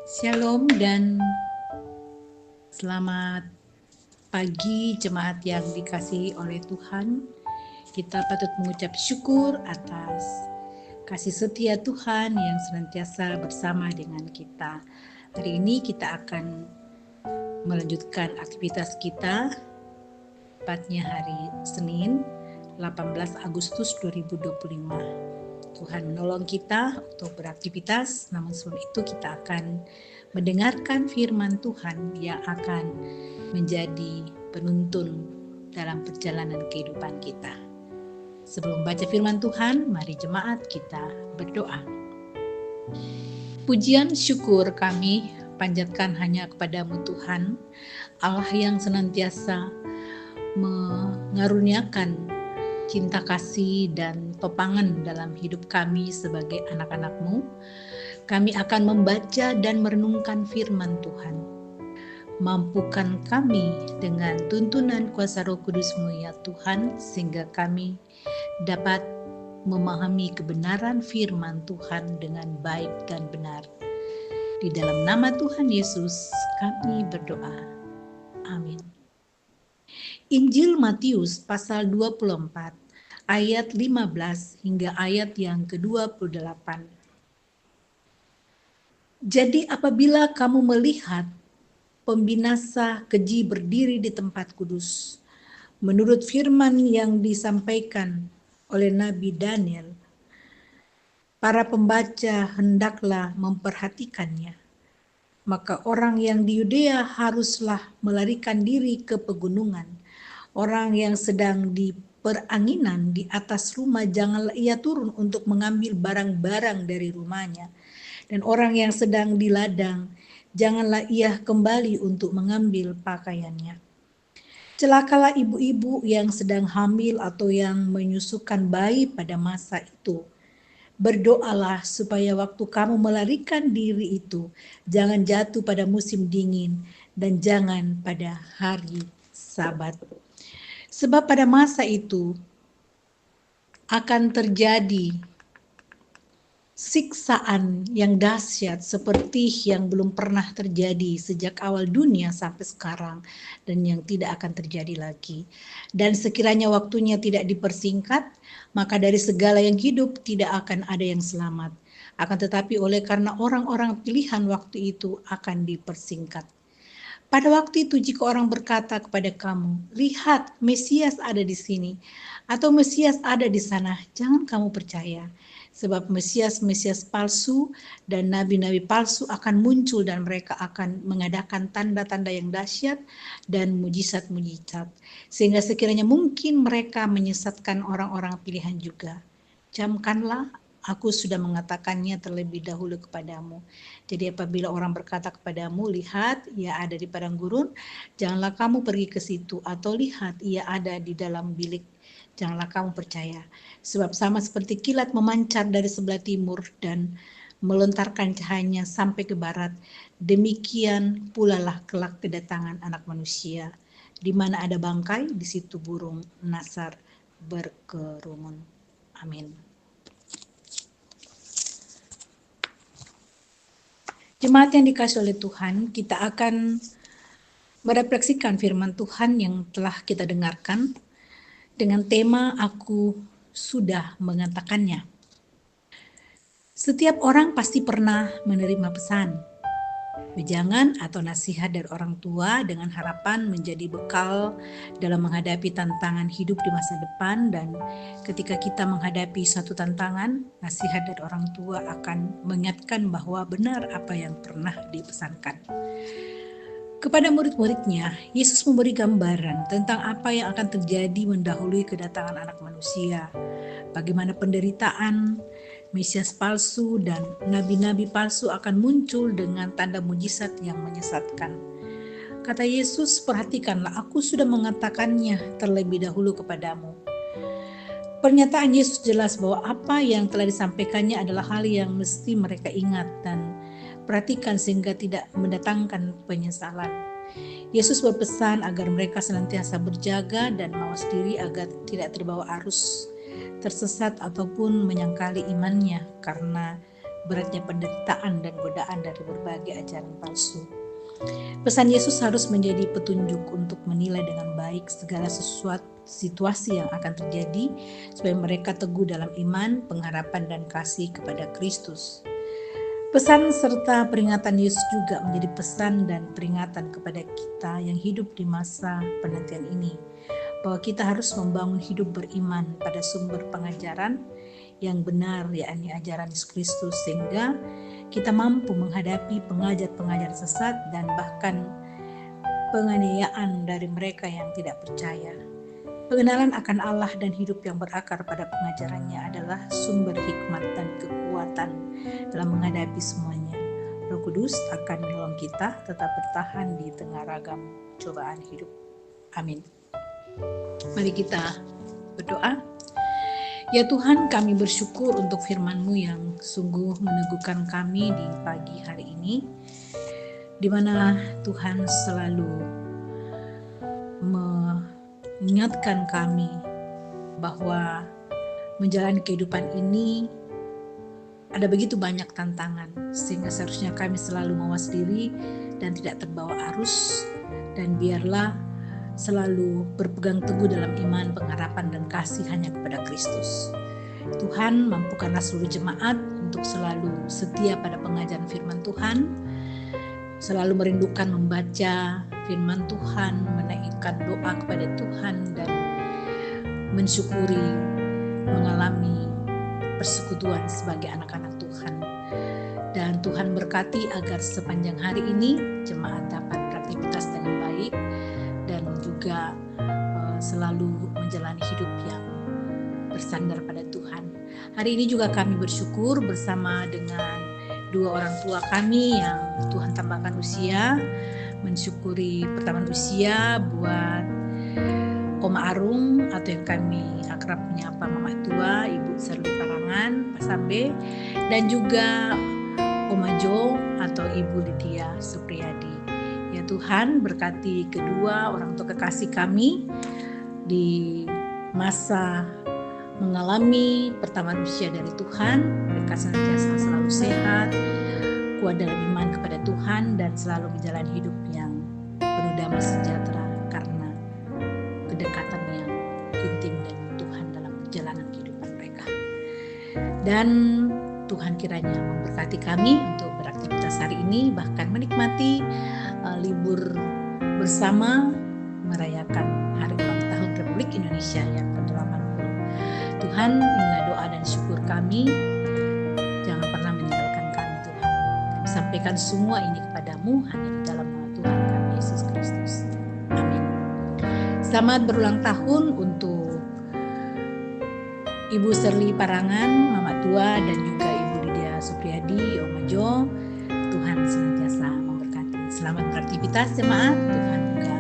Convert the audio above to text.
Shalom dan selamat pagi jemaat yang dikasihi oleh Tuhan. Kita patut mengucap syukur atas kasih setia Tuhan yang senantiasa bersama dengan kita. Hari ini kita akan melanjutkan aktivitas kita, tepatnya hari Senin 18 Agustus 2025. Tuhan menolong kita untuk beraktivitas, namun sebelum itu kita akan mendengarkan firman Tuhan yang akan menjadi penuntun dalam perjalanan kehidupan kita. Sebelum baca firman Tuhan, mari jemaat kita berdoa. Pujian syukur kami panjatkan hanya kepadamu Tuhan, Allah yang senantiasa mengaruniakan cinta kasih dan topangan dalam hidup kami sebagai anak-anak-Mu. Kami akan membaca dan merenungkan firman Tuhan. Mampukan kami dengan tuntunan kuasa Roh Kudus-Mu ya Tuhan, sehingga kami dapat memahami kebenaran firman Tuhan dengan baik dan benar. Di dalam nama Tuhan Yesus kami berdoa. Amin. Injil Matius pasal 24 ayat 15 hingga ayat yang ke-28. Jadi apabila kamu melihat pembinasa keji berdiri di tempat kudus, menurut firman yang disampaikan oleh Nabi Daniel, para pembaca hendaklah memperhatikannya. Maka orang yang di Yudea haruslah melarikan diri ke pegunungan. Orang yang sedang di peranginan di atas rumah janganlah ia turun untuk mengambil barang-barang dari rumahnya. Dan orang yang sedang di ladang janganlah ia kembali untuk mengambil pakaiannya. Celakalah ibu-ibu yang sedang hamil atau yang menyusukan bayi pada masa itu. Berdoalah supaya waktu kamu melarikan diri itu jangan jatuh pada musim dingin dan jangan pada hari Sabat. Sebab pada masa itu akan terjadi siksaan yang dahsyat seperti yang belum pernah terjadi sejak awal dunia sampai sekarang dan yang tidak akan terjadi lagi. Dan sekiranya waktunya tidak dipersingkat, maka dari segala yang hidup tidak akan ada yang selamat. Akan tetapi oleh karena orang-orang pilihan waktu itu akan dipersingkat. Pada waktu itu jika orang berkata kepada kamu, lihat Mesias ada di sini, atau Mesias ada di sana, jangan kamu percaya. Sebab Mesias-Mesias palsu dan nabi-nabi palsu akan muncul dan mereka akan mengadakan tanda-tanda yang dahsyat dan mujizat-mujizat. Sehingga sekiranya mungkin mereka menyesatkan orang-orang pilihan juga. Camkanlah, aku sudah mengatakannya terlebih dahulu kepadamu. Jadi apabila orang berkata kepadamu, lihat ia ada di padang gurun, janganlah kamu pergi ke situ, atau lihat ia ada di dalam bilik, janganlah kamu percaya. Sebab sama seperti kilat memancar dari sebelah timur dan melontarkan cahayanya sampai ke barat, demikian pula lah kelak kedatangan Anak Manusia. Di mana ada bangkai, di situ burung nasar berkerumun. Amin. Jemaat yang dikasihi oleh Tuhan, kita akan merefleksikan firman Tuhan yang telah kita dengarkan dengan tema Aku Sudah Mengatakannya. Setiap orang pasti pernah menerima pesan, wejangan atau nasihat dari orang tua dengan harapan menjadi bekal dalam menghadapi tantangan hidup di masa depan. Dan ketika kita menghadapi suatu tantangan, nasihat dari orang tua akan mengingatkan bahwa benar apa yang pernah dipesankan. Kepada murid-muridnya, Yesus memberi gambaran tentang apa yang akan terjadi mendahului kedatangan Anak Manusia. Bagaimana penderitaan, Mesias palsu dan nabi-nabi palsu akan muncul dengan tanda mujizat yang menyesatkan. Kata Yesus, perhatikanlah, aku sudah mengatakannya terlebih dahulu kepadamu. Pernyataan Yesus jelas bahwa apa yang telah disampaikannya adalah hal yang mesti mereka ingat dan perhatikan sehingga tidak mendatangkan penyesalan. Yesus berpesan agar mereka senantiasa berjaga dan mawas diri agar tidak terbawa arus, tersesat ataupun menyangkali imannya karena beratnya penderitaan dan godaan dari berbagai ajaran palsu. Pesan Yesus harus menjadi petunjuk untuk menilai dengan baik segala sesuatu situasi yang akan terjadi, supaya mereka teguh dalam iman, pengharapan, dan kasih kepada Kristus. Pesan serta peringatan Yesus juga menjadi pesan dan peringatan kepada kita yang hidup di masa penantian ini, bahwa kita harus membangun hidup beriman pada sumber pengajaran yang benar, yakni ajaran Yesus Kristus, sehingga kita mampu menghadapi pengajar-pengajar sesat dan bahkan penganiayaan dari mereka yang tidak percaya. Pengenalan akan Allah dan hidup yang berakar pada pengajarannya adalah sumber hikmat dan kekuatan dalam menghadapi semuanya. Roh Kudus akan menolong kita tetap bertahan di tengah ragam cobaan hidup. Amin. Mari kita berdoa. Ya Tuhan, kami bersyukur untuk firman-Mu yang sungguh meneguhkan kami di pagi hari ini, di mana Tuhan selalu mengingatkan kami bahwa menjalani kehidupan ini ada begitu banyak tantangan, sehingga seharusnya kami selalu mawas diri dan tidak terbawa arus, dan biarlah selalu berpegang teguh dalam iman, pengharapan, dan kasih hanya kepada Kristus. Tuhan, mampukanlah seluruh jemaat untuk selalu setia pada pengajaran firman Tuhan, selalu merindukan membaca firman Tuhan, menaikkan doa kepada Tuhan, dan mensyukuri mengalami persekutuan sebagai anak-anak Tuhan. Dan Tuhan berkati agar sepanjang hari ini jemaat dapat beraktivitas dengan baik dan juga selalu menjalani hidup yang bersandar pada Tuhan. Hari ini juga kami bersyukur bersama dengan dua orang tua kami yang Tuhan tambahkan usia, mensyukuri pertambahan usia buat Oma Arung atau yang kami akrab menyapa Mama Tua, Ibu Serli Parangan, Pak Sambe, dan juga Oma Jo atau Ibu Lydia Supriyadi. Ya Tuhan, berkati kedua orang tua kekasih kami di masa mengalami pertambahan usia dari Tuhan. Mereka senantiasa selalu sehat, kuat dalam iman kepada Tuhan, dan selalu menjalani hidup yang penuh damai sejahtera karena kedekatan yang intim dengan Tuhan dalam perjalanan kehidupan mereka. Dan Tuhan kiranya memberkati kami untuk beraktivitas hari ini, bahkan menikmati libur bersama merayakan Hari Ulang Tahun Republik Indonesia yang ke-80. Tuhan, inilah doa dan syukur kami. Jangan pernah meninggalkan kami Tuhan. Kami sampaikan semua ini kepadamu hanya di dalam nama Tuhan kami Yesus Kristus. Amin. Selamat berulang tahun untuk Ibu Serli Parangan, Mama Tua, dan juga Ibu Lydia Supriyadi, Oma Jo. Tuhan senantiasa memberkati. Selamat beraktivitas jemaat. Tuhan juga